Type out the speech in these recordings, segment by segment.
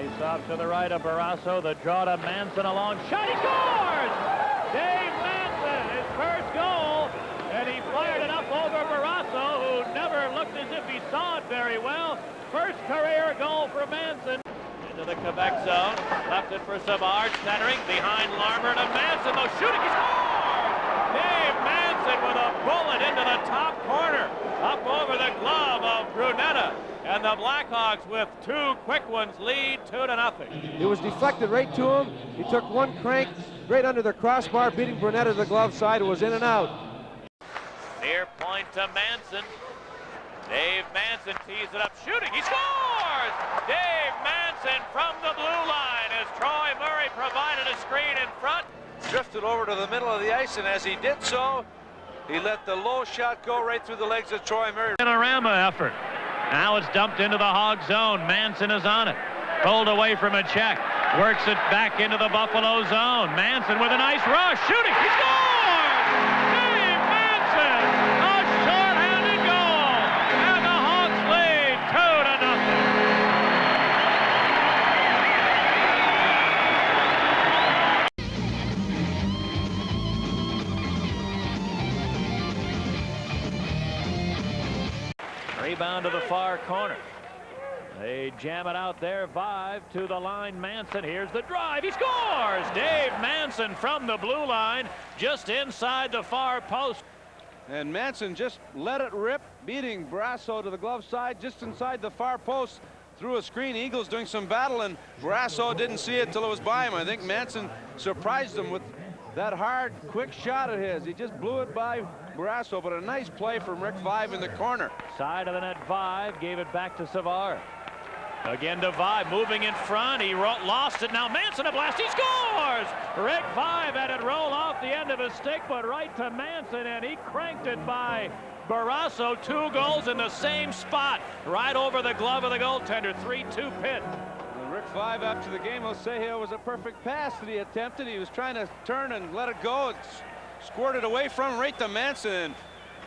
Face off to the right of Barrasso. The draw to Manson, a long shot. He scores! Dave Manson, his first goal, and he fired it up over Barrasso, who never looked as if he saw it very well. First career goal for Manson. Into the Quebec zone, left it for Savard, centering behind Larmer to Manson. Though shooting, he scores! Dave Manson with a bullet into the top corner, up over the glove of Brunetta. And the Blackhawks with two quick ones lead 2-0. It was deflected right to him. He took one crank right under the crossbar, beating Brunetta to the glove side. It was in and out. Near point to Manson. Dave Manson tees it up, shooting. He scores! Dave Manson from the blue line as Troy Murray provided a screen in front. Drifted over to the middle of the ice, and as he did so, he let the low shot go right through the legs of Troy Murray. Panorama effort. Now it's dumped into the Hog zone. Manson is on it. Pulled away from a check. Works it back into the Buffalo zone. Manson with a nice rush. Shooting. He scores! Dave Manson! A shorthanded goal! And the Hawks lead 2-0. Rebound to the far corner. They jam it out there. Vive to the line. Manson. Here's the drive. He scores! Dave Manson from the blue line, just inside the far post. And Manson just let it rip, beating Barrasso to the glove side, just inside the far post. Through a screen. Eagles doing some battle, and Barrasso didn't see it till it was by him. I think Manson surprised him with that hard, quick shot of his. He just blew it by Barrasso, but a nice play from Rick Vive in the corner. Side of the net, Vive gave it back to Savard. Again to Vive, moving in front. He lost it. Now Manson a blast. He scores! Rick Vive had it roll off the end of his stick, but right to Manson, and he cranked it by Barrasso. 2 goals in the same spot, right over the glove of the goaltender. 3-2 Pitt. Rick Vive after the game will say it was a perfect pass that he attempted. He was trying to turn and let it go. It squirted away from right to Manson.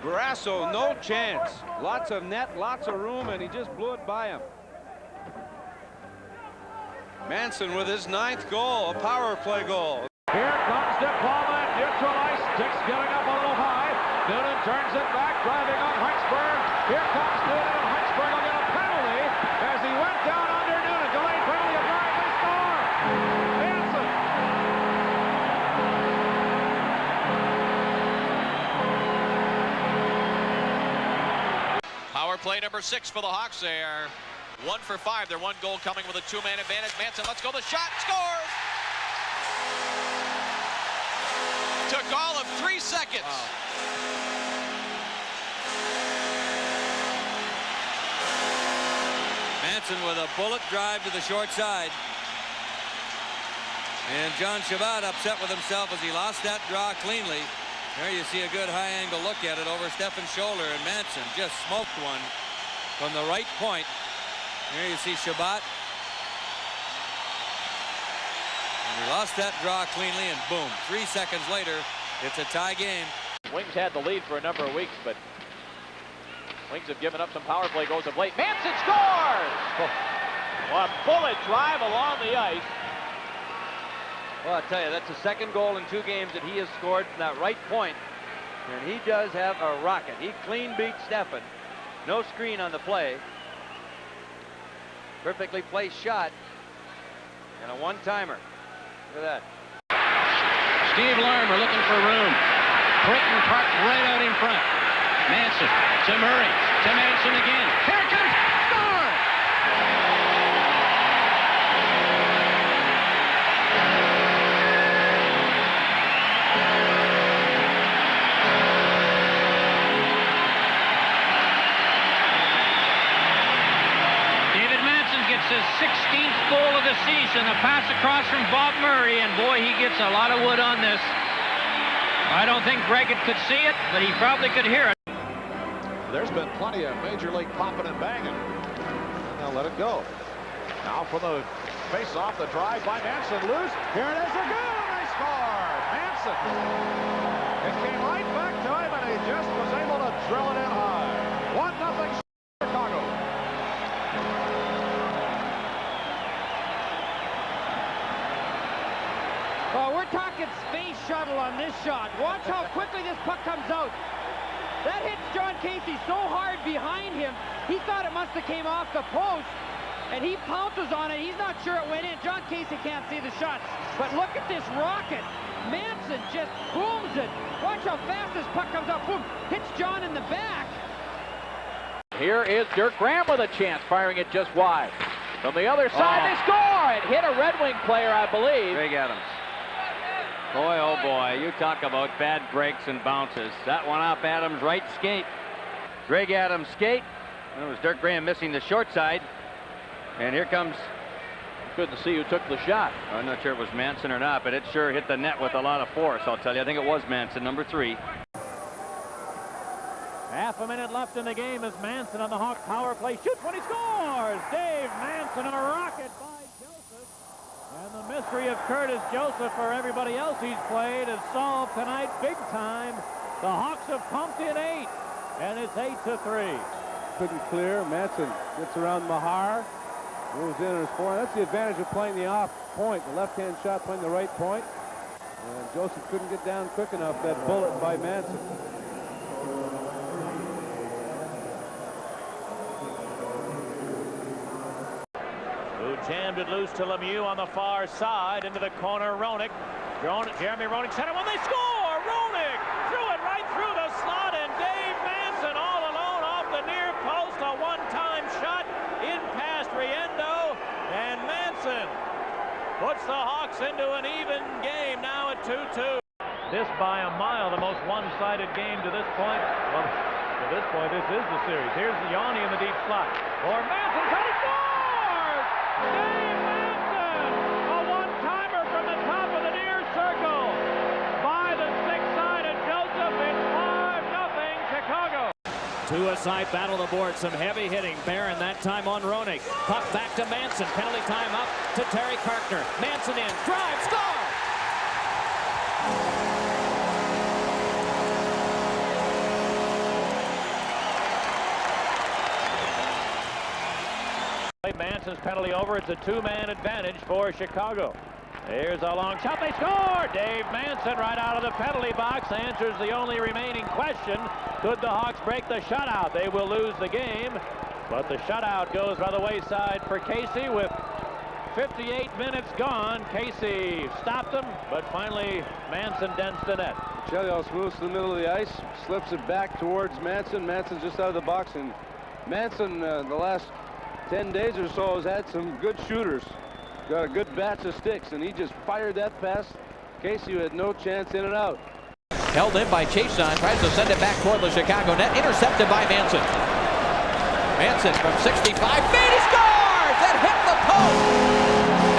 Barrasso, no chance. Lots of net, lots of room, and he just blew it by him. Manson with his 9th goal, a power play goal. Here comes Diploma at neutral ice. Dick's getting up a little high. Noonan turns it back, driving on Heinsberg. Here comes Noonan, and Heinsberg will get a penalty as he went down under Noonan. Delayed penalty, a drive, they score! Manson! Power play number 6 for the Hawks. They are 1 for 5. They're 1 goal coming with a 2-man advantage. Manson, let's go. The shot, scores! Took all of 3 seconds. Wow. Manson with a bullet drive to the short side. And John Shabbat upset with himself as he lost that draw cleanly. There you see a good high-angle look at it over Stefan's shoulder, and Manson just smoked one from the right point. Here you see Shabbat. And he lost that draw cleanly, and boom, 3 seconds later, it's a tie game. Wings had the lead for a number of weeks, but Wings have given up some power play goals of late. Manson scores! Well, a bullet drive along the ice. Well, I'll tell you, that's the 2nd goal in 2 games that he has scored from that right point. And he does have a rocket. He clean beat Stefan. No screen on the play. Perfectly placed shot. And a one-timer. Look at that. Steve Larmer looking for room. Creighton parked right out in front. Manson to Murray. To Manson again. Here it comes. Score! His 16th goal of the season, a pass across from Bob Murray, and boy, he gets a lot of wood on this. I don't think Breggett could see it, but he probably could hear it. There's been plenty of Major League popping and banging. And they'll let it go. Now for the face-off, the drive by Manson, loose. Here it is again, they score! Manson. It came right back to him, and he just was able to drill it in high. 1-0 Chicago. Tuckett's face shuttle on this shot. Watch how quickly this puck comes out. That hits John Casey so hard behind him, he thought it must have came off the post, and he pounces on it. He's not sure it went in. John Casey can't see the shot, but look at this rocket. Manson just booms it. Watch how fast this puck comes out. Boom, hits John in the back. Here is Dirk Graham with a chance, firing it just wide. From the other side, they score! It hit a Red Wing player, I believe. Greg Adams. Boy, oh boy, you talk about bad breaks and bounces. That one off Adams' right skate. Greg Adams' skate. It was Dirk Graham missing the short side. And here comes... Couldn't see who took the shot. I'm not sure it was Manson or not, but it sure hit the net with a lot of force, I'll tell you. I think it was Manson, number 3. Half a minute left in the game as Manson on the Hawks power play shoots when he scores. Dave Manson, a rocket by Joseph. And the mystery of Curtis Joseph for everybody else he's played is solved tonight big time. The Hawks have pumped in 8, and it's 8-3. Couldn't clear. Manson gets around Mahar. Moves in on his forehand. That's the advantage of playing the off point. The left-hand shot playing the right point. And Joseph couldn't get down quick enough. That bullet by Manson. Who jammed it loose to Lemieux on the far side into the corner. Roenick. Jeremy Roenick center when they score. Roenick threw it right through the slot, and Dave Manson all alone off the near post. A one-time shot in past Riendo, and Manson puts the Hawks into an even game now at 2-2. This by a mile, the most one-sided game to this point. Well, to this point, this is the series. Here's Yanni in the deep slot. For Manson, trying to score! Dave Manson! A one-timer from the top of the near circle. By the six-sided Joseph, it's 5-0 Chicago. Two-a-side battle the board, some heavy hitting. Barron that time on Roenick. Puck back to Manson. Penalty time up to Terry Karkner. Manson in, drive, score! Manson's penalty over. It's a two-man advantage for Chicago. Here's a long shot. They score! Dave Manson right out of the penalty box answers the only remaining question. Could the Hawks break the shutout? They will lose the game, but the shutout goes by the wayside for Casey with 58 minutes gone. Casey stopped him, but finally Manson dents the net. Chelios moves to the middle of the ice, slips it back towards Manson. Manson's just out of the box, and Manson the last 10 days or so has had some good shooters. Got a good batch of sticks, and he just fired that pass. Casey had no chance in and out. Held in by Chason, tries to send it back toward the Chicago net, intercepted by Manson. Manson from 65 feet, he scores! That hit the post,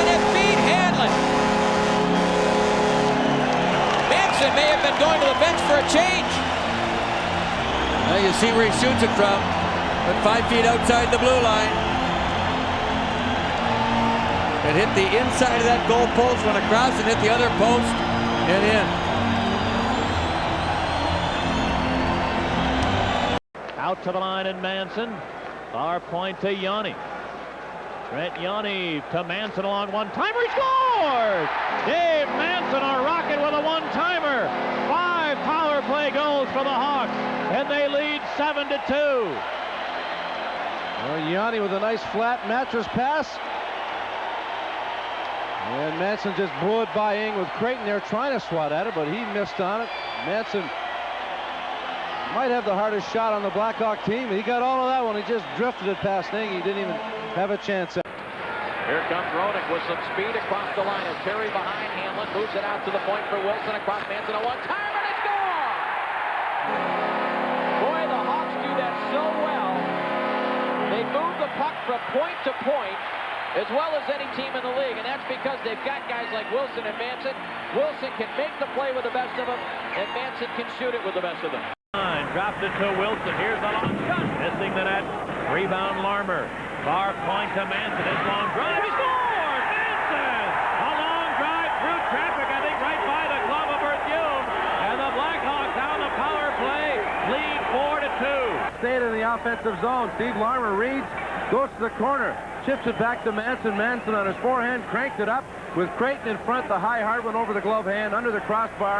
and it beat Hanlon. Manson may have been going to the bench for a change. Now you see where he shoots it from, but 5 feet outside the blue line. It hit the inside of that goal post, went across and hit the other post and in. Out to the line in Manson. Far point to Yanni. Trent Yanni to Manson along one-timer. He scores! Dave Manson, a rocket with a one-timer. 5 power play goals for the Hawks, and they lead 7-2. Well, Yanni with a nice flat mattress pass. And Manson just blew it by Ing with Creighton there trying to swat at it, but he missed on it. Manson might have the hardest shot on the Blackhawk team. He got all of that one. He just drifted it past Ing. He didn't even have a chance. Here comes Roenick with some speed across the line. As Terry behind Hanlon moves it out to the point for Wilson across Manson. A one-timer and they score! Boy, the Hawks do that so well. They move the puck from point to point as well as any team in the league, and that's because they've got guys like Wilson and Manson. Wilson can make the play with the best of them, and Manson can shoot it with the best of them. Dropped it to Wilson. Here's the long shot. Missing the net. Rebound Larmer. Far point to Manson. His long drive. He scores! Manson! A long drive through traffic, I think, right by the glove of Berthiaume. And the Blackhawks on the power play lead 4-2. Stayed in the offensive zone. Steve Larmer reads, goes to the corner. tips it back to Manson. Manson on his forehand cranked it up with Creighton in front. The high hard went over the glove hand under the crossbar.